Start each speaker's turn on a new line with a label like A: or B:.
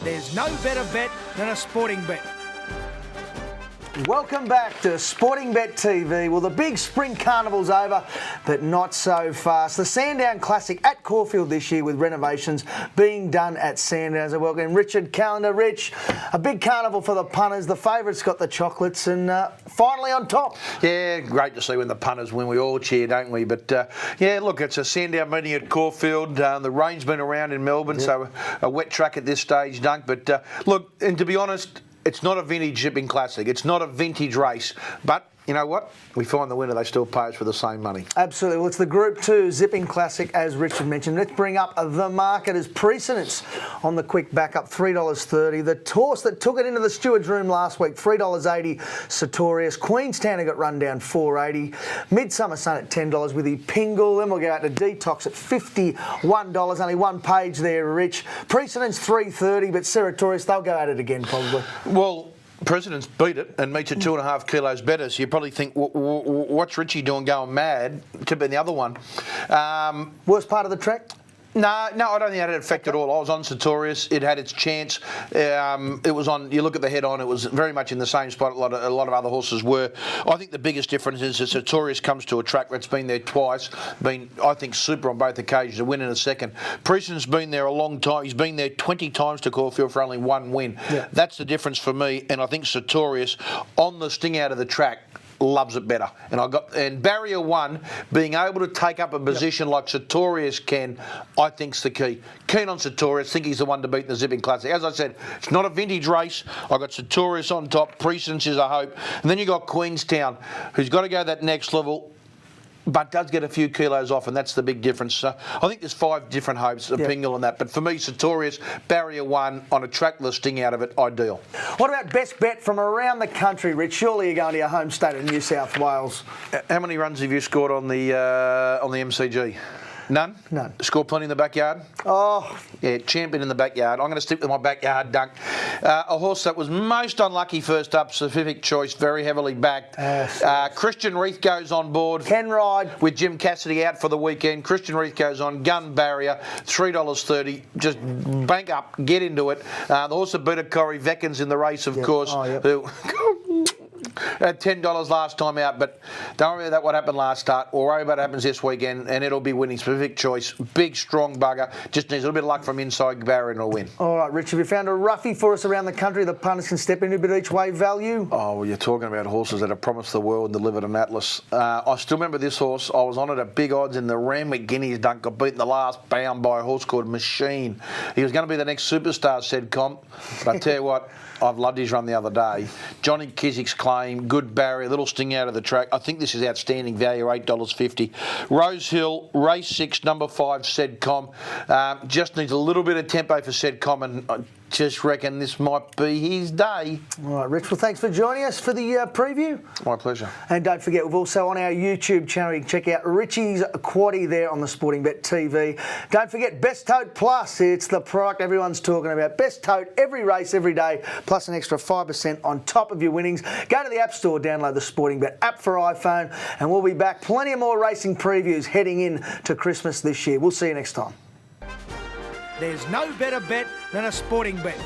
A: There's no better bet than a sporting bet.
B: Welcome back to Sporting Bet TV. Well, the big spring carnival's over, but not so fast. The Sandown Classic at Caulfield this year with renovations being done at Sandown. I welcome Richard Callender. Rich, a big carnival for the punters. The favourites got the chocolates and finally on top.
C: Yeah, great to see when the punters win. We all cheer, don't we? But yeah, look, it's a Sandown meeting at Caulfield. The rain's been around in Melbourne, so a wet track at this stage, Dunk. But look, and to be honest, it's not a vintage Zipping Classic. It's not a vintage race. But you know what? We find the winner, they still pay us for the same money.
B: Absolutely. Well, it's the Group 2 Zipping Classic, as Richard mentioned. Let's bring up the market as precedence on the quick backup, $3.30. The horse that took it into the steward's room last week, $3.80, Sartorius. Queenstown got run down, $4.80. Midsummer Sun at $10 with the Pingle. Then we'll go out to Detox at $51. Only one page there, Rich. Precedence, $3.30, but Sartorius, they'll go at it again probably.
C: Well, President's beat it and meets it 2.5 kilos better, so you probably think, what's Richie doing going mad? Could be the other one.
B: Worst part of the track?
C: No, I don't think it had an effect at all. I was on Sartorius. It had its chance. It was on. You look at the head on. It was very much in the same spot. A lot of other horses were. I think the biggest difference is that Sartorius comes to a track that's been there twice. Been, I think, super on both occasions. A win in a second. Precedent's been there a long time. He's been there 20 times to Caulfield for only one win. Yeah. That's the difference for me. And I think Sartorius on the sting out of the track loves it better. And barrier one, being able to take up a position like Sartorius can, I think's the key. Keen on Sartorius, think he's the one to beat in the Zipping Classic. As I said, it's not a vintage race. I got Sartorius on top, Precedence is a hope. And then you got Queenstown, who's got to go that next level, but does get a few kilos off, and that's the big difference. I think there's 5 different hopes, a Pingle and that. But for me, Sartorius, barrier one, on a track with a sting out of it, ideal.
B: What about best bet from around the country, Rich? Surely you're going to your home state of New South Wales.
C: How many runs have you scored on the MCG? None?
B: None.
C: Scored plenty in the backyard?
B: Oh.
C: Yeah, champion in the backyard. I'm going to stick with my backyard, Dunk. A horse that was most unlucky first up, Pacific Choice, very heavily backed. Christian Reith goes on board.
B: Can ride.
C: With Jim Cassidy out for the weekend. Christian Reith goes on, gun barrier, $3.30. Just bank up, get into it. The horse that beat a Corey Veckens in the race, of course.
B: Oh, yep.
C: Who at $10 last time out, but don't worry about what happened last start. We'll worry about what happens this weekend, and it'll be winning. Pacific Choice, big, strong bugger. Just needs a little bit of luck from inside barrier and it'll win. All
B: right, Rich, have you found a roughie for us around the country the punters can step into a bit each way value?
C: Oh, well, you're talking about horses that have promised the world and delivered an Atlas. I still remember this horse. I was on it at big odds in the Randwick Guineas, Dunk. Got beaten the last bound by a horse called Machine. He was going to be the next superstar, said Comp. But I tell you what, I've loved his run the other day. Johnny Kissick's claim, good barrier, little sting out of the track. I think this is outstanding value, $8.50. Rose Hill, race 6, number 5, Sedcom. Just needs a little bit of tempo for Sedcom, and I just reckon this might be his day.
B: All right, Rich, well, thanks for joining us for the preview.
C: My pleasure.
B: And don't forget, we've also on our YouTube channel, you can check out Richie's Quaddie there on the Sporting Bet TV. Don't forget Best Tote Plus. It's the product everyone's talking about. Best Tote, every race, every day, plus an extra 5% on top of your winnings. Go to the App Store, download the Sporting Bet app for iPhone, and we'll be back. Plenty of more racing previews heading in to Christmas this year. We'll see you next time.
A: There's no better bet than a sporting bet.